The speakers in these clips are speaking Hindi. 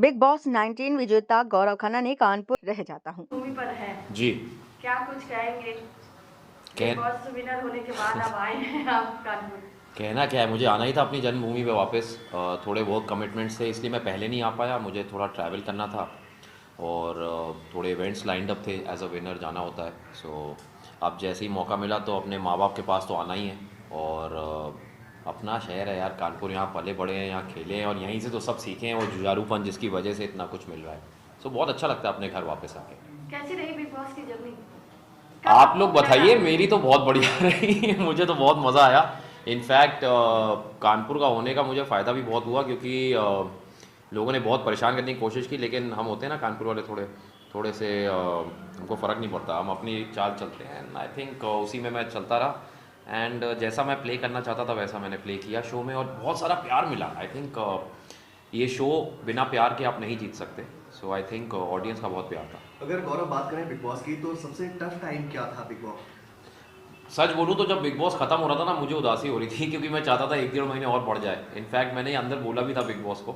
बिग बॉस 19 विजेता गौरव खन्ना ने कानपुर रह जाता हूँ। मूवी पर है, जी। क्या कुछ कहेंगे? बिग कह बॉस विनर होने के बाद अब आए हैं आप कानपुर। कहना क्या है, मुझे आना ही था अपनी जन्मभूमि पे वापस। थोड़े वर्क कमिटमेंट्स थे, इसलिए मैं पहले नहीं आ पाया। मुझे थोड़ा ट्रैवल करना था और थोड़े इवेंट्स लाइंड अप थे। एज अ विनर जाना होता है। सो अब जैसे ही मौका मिला तो अपने माँ बाप के पास तो आना ही है। और अपना शहर है यार कानपुर, यहाँ पले बड़े हैं, यहाँ खेले हैं और यहीं से तो सब सीखे हैं वो जुझारूपन जिसकी वजह से इतना कुछ मिल रहा है। सो बहुत अच्छा लगता है अपने घर वापस आके। कैसी रही बिग बॉस की जर्नी? आप लोग बताइए, मेरी तो बहुत बढ़िया रही। मुझे तो बहुत मज़ा आया। इनफैक्ट कानपुर का होने का मुझे फ़ायदा भी बहुत हुआ, क्योंकि लोगों ने बहुत परेशान करने की कोशिश की, लेकिन हम होते हैं ना कानपुर वाले, थोड़े थोड़े से हमको फ़र्क नहीं पड़ता, हम अपनी चाल चलते हैं। आई थिंक उसी में मैं चलता रहा। एंड जैसा मैं प्ले करना चाहता था वैसा मैंने प्ले किया शो में, और बहुत सारा प्यार मिला। आई थिंक ये शो बिना प्यार के आप नहीं जीत सकते। सो आई थिंक ऑडियंस का बहुत प्यार था। अगर गौरव बात करें बिग बॉस की, तो सबसे टफ टाइम क्या था बिग बॉस? सच बोलूँ तो जब बिग बॉस खत्म हो रहा था ना, मुझे उदासी हो रही थी, क्योंकि मैं चाहता था 1 डेढ़ महीने और बढ़ जाए। इनफैक्ट मैंने अंदर बोला भी था बिग बॉस को,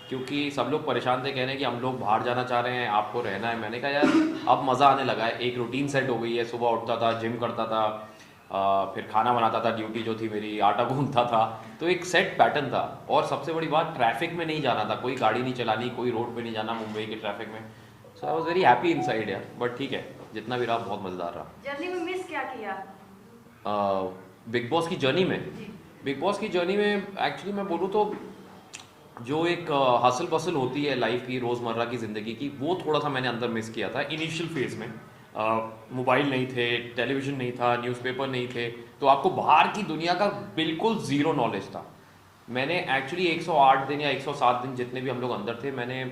क्योंकि सब लोग परेशान थे, कह रहे हैं कि हम लोग बाहर जाना चाह रहे हैं, आपको रहना है। मैंने कहा यार अब मज़ा आने लगा है, एक रूटीन सेट हो गई है। सुबह उठता था, जिम करता था, फिर खाना बनाता था, ड्यूटी जो थी मेरी, आटा गूंथता था। तो एक सेट पैटर्न था। और सबसे बड़ी बात, ट्रैफिक में नहीं जाना था, कोई गाड़ी नहीं चलानी, कोई रोड पे नहीं जाना मुंबई के ट्रैफिक में। So I was very happy inside यार। बट ठीक है, जितना भी रहा बहुत मज़ेदार रहा। जर्नी में मिस क्या किया? बिग बॉस की जर्नी में, जी। बिग बॉस की जर्नी में एक्चुअली मैं बोलूँ तो जो एक हसल बसल होती है लाइफ की, रोज़मर्रा की ज़िंदगी की, वो थोड़ा सा मैंने अंदर मिस किया था इनिशियल फेज़ में। मोबाइल नहीं थे, टेलीविज़न नहीं था, न्यूज़पेपर नहीं थे, तो आपको बाहर की दुनिया का बिल्कुल ज़ीरो नॉलेज था। मैंने एक्चुअली 108 दिन या 107 दिन जितने भी हम लोग अंदर थे, मैंने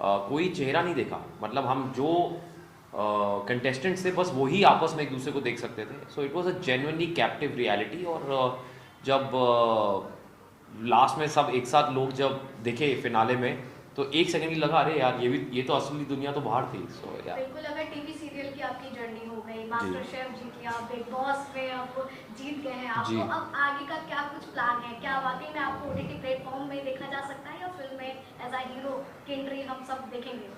कोई चेहरा नहीं देखा। मतलब हम जो कंटेस्टेंट्स थे बस वही आपस में एक दूसरे को देख सकते थे। So it was a genuinely captive reality. और जब लास्ट में सब एक साथ लोग जब दिखे फिनाले में, तो एक सेकंड ही लगा, अरे यार ये तो असली दुनिया तो बाहर थी। सो यार बिल्कुल, अगर टीवी सीरियल की आपकी जर्नी हो गई, जी मास्टर शेफ जीत लिया, बिग बॉस में आप जीत गए हैं, जी। आपको अब आगे का क्या कुछ प्लान है? क्या वाकई में आपको ओटीटी प्लेटफॉर्म में देखा जा सकता है, या फिल्म में एज अ हीरो की एंट्री हम सब देखेंगे?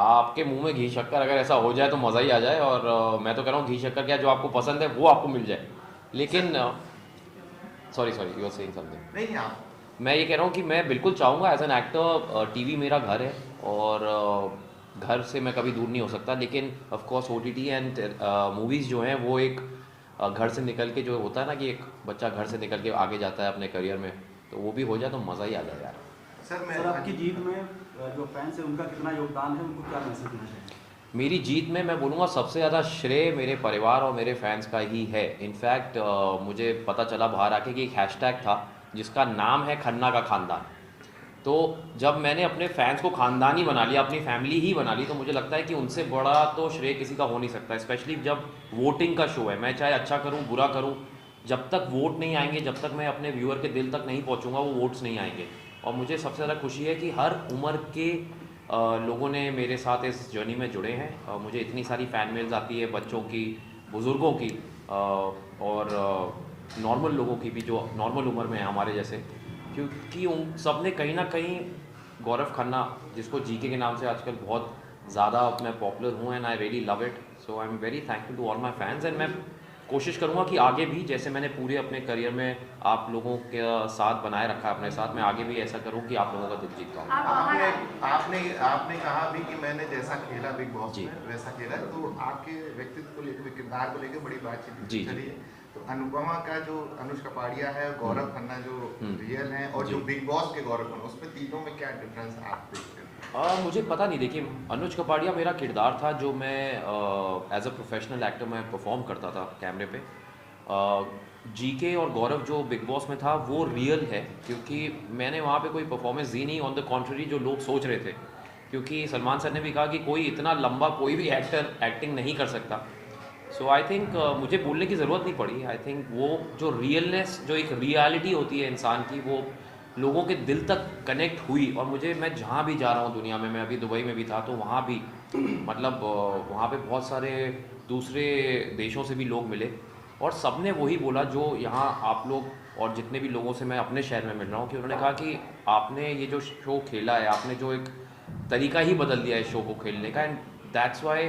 आपके मुंह में घी शक्कर, अगर ऐसा हो जाए तो मज़ा ही आ जाए। और मैं तो कह रहा हूँ घी शक्कर क्या, जो आपको पसंद है वो आपको मिल जाए। लेकिन sorry sorry, you are saying something. नहीं आप। मैं ये कह रहा हूँ कि मैं बिल्कुल चाहूँगा एज एन एक्टर, टीवी मेरा घर है, और घर से मैं कभी दूर नहीं हो सकता। लेकिन of course OTT and movies जो हैं वो एक घर से निकल के, जो होता है ना कि एक बच्चा घर से निकल के आगे जाता है अपने करियर में, तो वो भी हो जाए तो मज़ा ही आ जाए यार। सर आपकी जीत में जो फैंस है उनका कितना योगदान है, उनको क्या मैसेज देना चाहिए? मेरी जीत में मैं बोलूँगा सबसे ज़्यादा श्रेय मेरे परिवार और मेरे फैंस का ही है। इनफैक्ट मुझे पता चला बाहर आके कि एक हैशटैग था जिसका नाम है खन्ना का खानदान। तो जब मैंने अपने फैंस को खानदान ही बना लिया, अपनी फैमिली ही बना ली, तो मुझे लगता है कि उनसे बड़ा तो श्रेय किसी का हो नहीं सकता। स्पेशली जब वोटिंग का शो है, मैं चाहे अच्छा करूँ बुरा करूँ, जब तक वोट नहीं आएंगे, जब तक मैं अपने व्यूअर के दिल तक नहीं पहुँचूंगा, वो वोट्स नहीं आएंगे। और मुझे सबसे ज़्यादा खुशी है कि हर उम्र के लोगों ने मेरे साथ इस जर्नी में जुड़े हैं। मुझे इतनी सारी फ़ैन मेल्स आती है, बच्चों की, बुज़ुर्गों की, और नॉर्मल लोगों की भी जो नॉर्मल उम्र में है हमारे जैसे, क्योंकि उन सब ने कहीं ना कहीं गौरव खन्ना, जिसको जीके के नाम से आजकल बहुत ज़्यादा मैं पॉपुलर हूँ, and I really love it. So I am very thankful to all my fans. And मैं कोशिश करूँगा कि आगे भी, जैसे मैंने पूरे अपने करियर में आप लोगों के साथ बनाए रखा है अपने साथ, मैं आगे भी ऐसा करूँ कि आप लोगों का दिल जीत पाऊँ। आप बाहर आपने आए। आपने आपने कहा भी कि मैंने जैसा खेला बिग बॉस जी। में वैसा खेला, तो आपके व्यक्तित्व को लेकर, किरदार को लेकर बड़ी बातचीत जी, जी। चली है। तो अनुपमा का जो अनुष्का पाड़िया है, गौरव खन्ना जो रियल हैं, और जो जी। बिग बॉस के गौरव खन्ना, उसमें तीनों में क्या डिफरेंस आप देखते हैं? मुझे पता नहीं। देखिए, अनुज कपाड़िया मेरा किरदार था जो मैं एज अ प्रोफेशनल एक्टर मैं परफॉर्म करता था कैमरे पे। जीके और गौरव जो बिग बॉस में था वो रियल है, क्योंकि मैंने वहाँ पे कोई परफॉर्मेंस दी नहीं, ऑन द कॉन्ट्ररी जो लोग सोच रहे थे। क्योंकि सलमान सर ने भी कहा कि कोई इतना लंबा कोई भी एक्टर एक्टिंग नहीं कर सकता। सो आई थिंक मुझे बोलने की ज़रूरत नहीं पड़ी। आई थिंक वो जो रियलनेस, जो एक रियलिटी होती है इंसान की, वो लोगों के दिल तक कनेक्ट हुई। और मुझे, मैं जहाँ भी जा रहा हूँ दुनिया में, मैं अभी दुबई में भी था, तो वहाँ भी मतलब वहाँ पे बहुत सारे दूसरे देशों से भी लोग मिले, और सबने वही बोला जो यहाँ आप लोग और जितने भी लोगों से मैं अपने शहर में मिल रहा हूँ, कि उन्होंने कहा कि आपने ये जो शो खेला है, आपने जो एक तरीका ही बदल दिया है शो को खेलने का, and that's why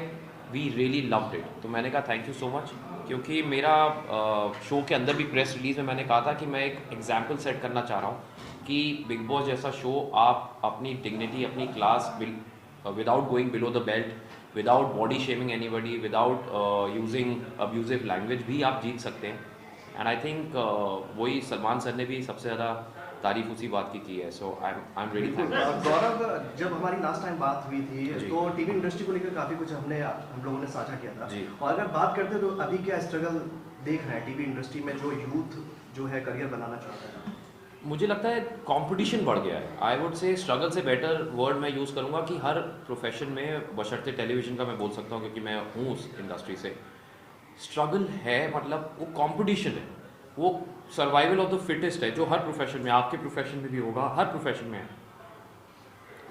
we really loved it. तो मैंने कहा थैंक यू सो मच, क्योंकि मेरा शो के अंदर भी प्रेस रिलीज़ में मैंने कहा था कि मैं एक एग्जाम्पल सेट करना चाह रहा हूँ कि बिग बॉस जैसा शो आप अपनी डिग्निटी, अपनी class without going below the belt, without body shaming anybody, without using abusive language भी आप जीत सकते हैं। एंड आई थिंक वही सलमान सर ने भी सबसे ज़्यादा तारीफ उसी बात की है। सो आई एम रियली थैंकफुल। गौरव, जब हमारी लास्ट टाइम बात हुई थी जी। तो टीवी इंडस्ट्री को लेकर काफ़ी कुछ हम लोगों ने साझा किया था। जी। और अगर बात करते तो अभी क्या स्ट्रगल देख रहे हैं टीवी इंडस्ट्री में, जो यूथ जो है करियर बनाना चाहता है? मुझे लगता है कंपटीशन बढ़ गया है। आई वुड से स्ट्रगल से बेटर वर्ड मैं यूज़ करूँगा कि हर प्रोफेशन में, बशर्ते टेलीविज़न का मैं बोल सकता हूँ क्योंकि मैं हूँ उस इंडस्ट्री से, स्ट्रगल है, मतलब वो कंपटीशन है, वो सर्वाइवल ऑफ द फिटेस्ट है, जो हर प्रोफेशन में, आपके प्रोफेशन में भी होगा, हर प्रोफेशन में है।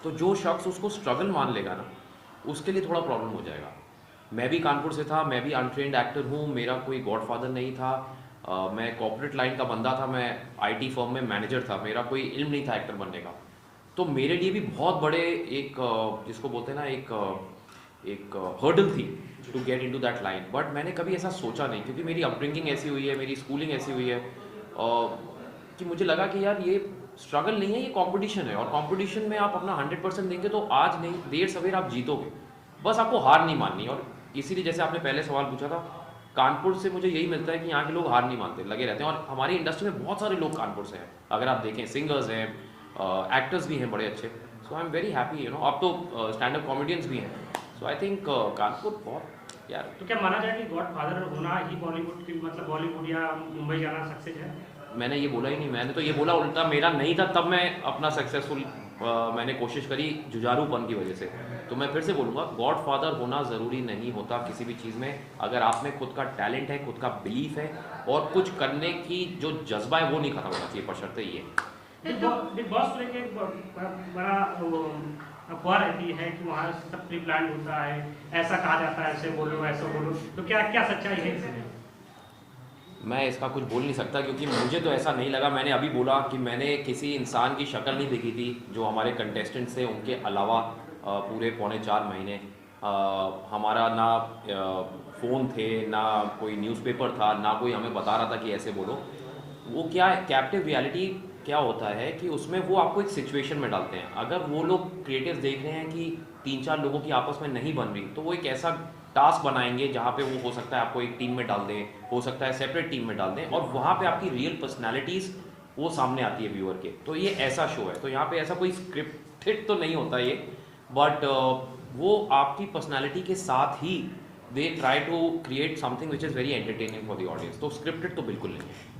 तो जो शख्स उसको स्ट्रगल मान लेगा ना, उसके लिए थोड़ा प्रॉब्लम हो जाएगा। मैं भी कानपुर से था, मैं भी अनट्रेंड एक्टर हूँ, मेरा कोई गॉडफादर नहीं था, मैं कॉर्पोरेट लाइन का बंदा था, मैं आईटी फर्म में मैनेजर था, मेरा कोई इल्म नहीं था एक्टर बनने का। तो मेरे लिए भी बहुत बड़े एक जिसको बोलते हैं ना, एक हर्डल थी to get into that line. But मैंने कभी ऐसा सोचा नहीं, क्योंकि मेरी अपब्रिंगिंग ऐसी हुई है, मेरी स्कूलिंग ऐसी हुई है कि मुझे लगा कि यार ये स्ट्रगल नहीं है, ये कंपटीशन है, और कंपटीशन में आप अपना 100% देंगे तो आज नहीं, देर सवेर आप जीतोगे। बस आपको हार नहीं माननी। और इसीलिए जैसे आपने पहले सवाल पूछा था, कानपुर से मुझे यही मिलता है कि यहाँ के लोग हार नहीं मानते, लगे रहते हैं। और हमारी इंडस्ट्री में बहुत सारे लोग कानपुर से हैं, अगर आप देखें, सिंगर्स हैं, एक्टर्स भी हैं बड़े अच्छे। सो आई एम वेरी हैप्पी, अब तो स्टैंड अप कॉमेडियंस भी हैं। सो आई थिंक कानपुर बहुत यार। तो क्या माना जाए कि गॉडफादर होना ही बॉलीवुड की, मतलब बॉलीवुड या मुंबई जाना सक्सेस है? मैंने ये बोला ही नहीं, मैंने तो ये बोला उल्टा मेरा नहीं था तब मैं अपना सक्सेसफुल मैंने कोशिश करी जुझारूपन की वजह से। तो मैं फिर से बोलूँगा, गॉडफादर होना ज़रूरी नहीं होता किसी भी चीज़ में। अगर आप में खुद का टैलेंट है, खुद का बिलीफ है, और कुछ करने की जो जज्बा है वो नहीं खत्म होना चाहिए, बशर्ते ये। बिग बॉस को लेके बड़ा अफवाह रहती है कि वहाँ सब प्री प्लान होता है, ऐसा कहा जाता है, ऐसे बोलो ऐसा बोलो, तो क्या क्या सच्चाई है इसमें? मैं इसका कुछ बोल नहीं सकता, क्योंकि मुझे तो ऐसा नहीं लगा। मैंने अभी बोला कि मैंने किसी इंसान की शक्ल नहीं देखी थी जो हमारे कंटेस्टेंट्स थे, उनके अलावा पूरे 3.25 महीने हमारा ना फ़ोन थे, ना कोई न्यूज़पेपर था, ना कोई हमें बता रहा था कि ऐसे बोलो। वो क्या है, कैप्टिव रियलिटी क्या होता है कि उसमें वो आपको एक सिचुएशन में डालते हैं। अगर वो लोग क्रिएटिव देख रहे हैं कि 3-4 लोगों की आपस में नहीं बन रही, तो वो एक ऐसा टास्क बनाएंगे जहाँ पे वो हो सकता है आपको एक टीम में डाल दें, हो सकता है सेपरेट टीम में डाल दें, और वहाँ पे आपकी रियल पर्सनैलिटीज़ वो सामने आती है व्यूअर के। तो ये ऐसा शो है, तो यहाँ पे ऐसा कोई स्क्रिप्टेड तो नहीं होता ये, बट वो आपकी पर्सनैलिटी के साथ ही they try to create something which is very entertaining for the audience. तो स्क्रिप्टेड तो बिल्कुल नहीं है।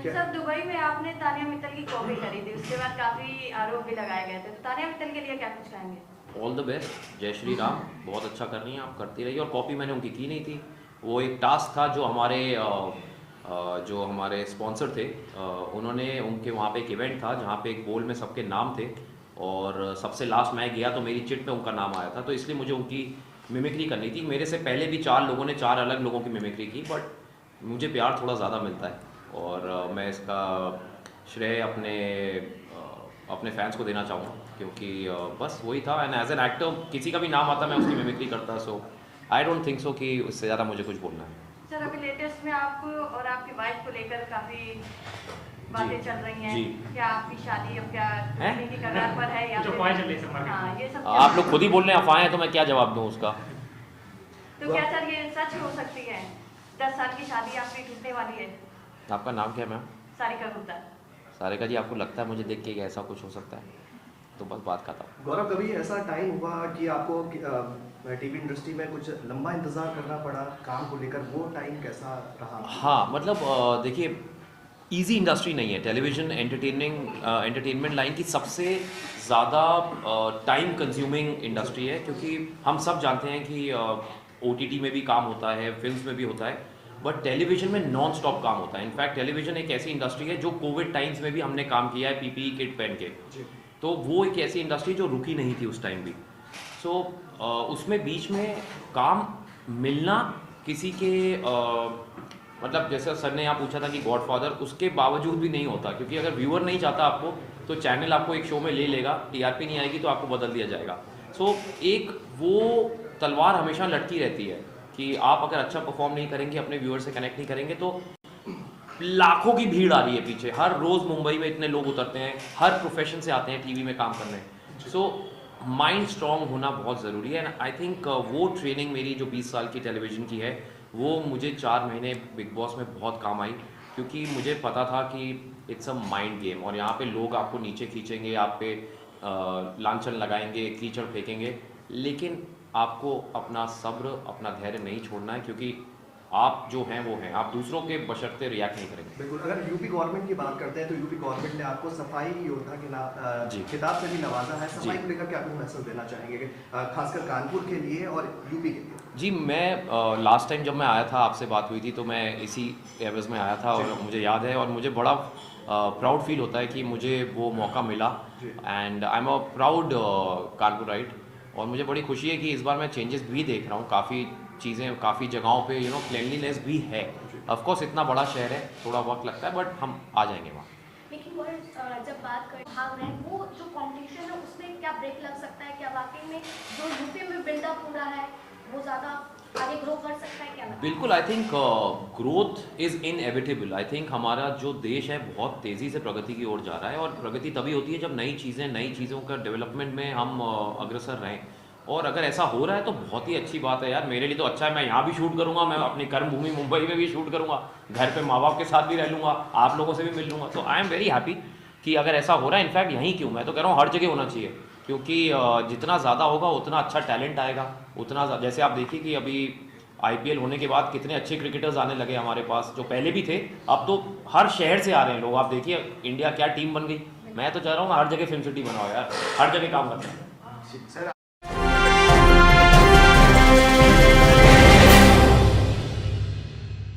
सर, दुबई में आपने तानिया मित्तल की कॉपी करी थी, उसके बाद काफ़ी आरोप भी लगाए गए थे, तो तानिया मित्तल के लिए क्या कुछ कहेंगे? ऑल द बेस्ट, जय श्री राम, बहुत अच्छा कर रही हैं आप, करती रहिए। और कॉपी मैंने उनकी की नहीं थी, वो एक टास्क था जो हमारे स्पॉन्सर थे, उन्होंने, उनके वहाँ पे एक इवेंट था जहाँ पे एक बोल में सबके नाम थे, और सबसे लास्ट मैं गया तो मेरी चिट पे उनका नाम आया था, तो इसलिए मुझे उनकी मिमिक्री करनी थी। मेरे से पहले भी 4 लोगों ने 4 अलग लोगों की मिमिक्री की, बट मुझे प्यार थोड़ा ज़्यादा मिलता है, और मैं इसका श्रेय अपने फैंस को देना चाहूँगा, क्योंकि बस वही था। एंड एज एन एक्टर किसी का भी नाम आता मैं उसकी मिमिक्री करता, सो आई डोंट थिंक सो कि उससे ज़्यादा मुझे कुछ बोलना है। सर, अभी लेटेस्ट में आपको और आपकी वाइफ को लेकर काफ़ी बातें चल रही हैं, जी। क्या आपकी शादी अब क्या हैं? होने की कगार पर है या जो फिर- अफवाहें चल रही हैं मार्केट में। हाँ, ये सब आप लोग खुद ही बोल रहे हैं अफवाहें हैं, तो मैं क्या जवाब दूँ उसका। तो क्या सर ये सच हो सकती है? 10 साल की शादी आपकी टूटने वाली है? आपका नाम क्या है मैम? सारिका गुप्ता। सारिका जी, आपको लगता है मुझे देख के कि ऐसा कुछ हो सकता है? तो बस बात खत्म। गौरव, कभी ऐसा टाइम हुआ कि आपको टीवी इंडस्ट्री में कुछ लंबा इंतजार करना पड़ा काम को लेकर, वो टाइम कैसा रहा? हाँ, मतलब देखिए, इजी इंडस्ट्री नहीं है टेलीविज़न। एंटरटेनमेंट लाइन की सबसे ज़्यादा टाइम कंज्यूमिंग इंडस्ट्री है, क्योंकि हम सब जानते हैं कि OTT में भी काम होता है, फिल्म्स में भी होता है, बट टेलीविज़न में नॉन स्टॉप काम होता है। इनफैक्ट टेलीविज़न एक ऐसी इंडस्ट्री है जो कोविड टाइम्स में भी हमने काम किया है PPE किट पहन के, तो वो एक ऐसी इंडस्ट्री जो रुकी नहीं थी उस टाइम भी। सो उसमें बीच में काम मिलना किसी के मतलब जैसे सर ने यहाँ पूछा था कि गॉडफादर, उसके बावजूद भी नहीं होता, क्योंकि अगर व्यूअर नहीं चाहता आपको तो चैनल आपको एक शो में ले लेगा, टीआरपी नहीं आएगी तो आपको बदल दिया जाएगा। सो एक वो तलवार हमेशा लटकी रहती है कि आप अगर अच्छा परफॉर्म नहीं करेंगे, अपने व्यूअर से कनेक्ट नहीं करेंगे, तो लाखों की भीड़ आ रही है पीछे। हर रोज़ मुंबई में इतने लोग उतरते हैं, हर प्रोफेशन से आते हैं टीवी में काम करने। सो माइंड स्ट्रांग होना बहुत ज़रूरी है। एंड आई थिंक वो ट्रेनिंग मेरी जो 20 साल की टेलीविज़न की है, वो मुझे 4 महीने बिग बॉस में बहुत काम आई, क्योंकि मुझे पता था कि इट्स अ माइंड गेम, और यहाँ पे लोग आपको नीचे खींचेंगे, आप पे लांछन लगाएंगे, कीचड़ फेंकेंगे, लेकिन आपको अपना सब्र, अपना धैर्य नहीं छोड़ना है, क्योंकि आप जो हैं वो हैं, आप दूसरों के बशर्ते रिएक्ट नहीं करेंगे। बिल्कुल। अगर यूपी गवर्नमेंट की बात करते हैं तो यूपी गवर्नमेंट ने आपको सफाई योद्धा के खिताब से भी नवाजा है। सफाई को लेकर क्या कुछ मैसेज देना चाहेंगे, खासकर कानपुर के लिए और यूपी के लिए? जी, मैं लास्ट टाइम जब मैं आया था, आपसे बात हुई थी, तो मैं इसी एवज में आया था और मुझे याद है, और मुझे बड़ा प्राउड फील होता है कि मुझे वो मौका मिला। And I am a proud Kanpurite, और मुझे बड़ी खुशी है कि इस बार मैं चेंजेस भी देख रहा हूँ। काफ़ी चीज़ें, काफ़ी जगहों पे क्लीनलीनेस भी है। ऑफ कोर्स इतना बड़ा शहर है, थोड़ा वक्त लगता है, बट हम आ जाएंगे वहाँ। लेकिन वो जब बात करें भाग रहे हैं, वो जो कंपटीशन है उसमें क्या ब्रेक लग सकता है? क्या वाकई में जो यूपी में बिल्डअप हो रहा है वो ज़्यादा आगे ग्रो कर सकता है? क्या बिल्कुल, I think growth is inevitable. I think हमारा जो देश है बहुत तेज़ी से प्रगति की ओर जा रहा है, और प्रगति तभी होती है जब नई चीज़ों का डेवलपमेंट में हम अग्रसर रहें। और अगर ऐसा हो रहा है तो बहुत ही अच्छी बात है यार, मेरे लिए तो अच्छा है। मैं यहाँ भी शूट करूँगा, मैं अपनी कर्मभूमि मुंबई में भी शूट करूँगा, घर पे माँ बाप के साथ भी रह लूँगा, आप लोगों से भी मिल लूँगा। तो आई एम वेरी हैप्पी कि अगर ऐसा हो रहा है। इनफैक्ट यहीं क्यों, मैं तो कह रहा हूँ हर जगह होना चाहिए, क्योंकि जितना ज़्यादा होगा उतना अच्छा टैलेंट आएगा, उतना जैसे आप देखिए कि अभी IPL होने के बाद कितने अच्छे क्रिकेटर्स आने लगे हमारे पास, जो पहले भी थे, अब तो हर शहर से आ रहे हैं लोग। आप देखिए इंडिया क्या टीम बन गई। मैं तो चाह रहा हूँ हर जगह फिल्म सिटी बनाओ यार, हर जगह काम करते हैं। सर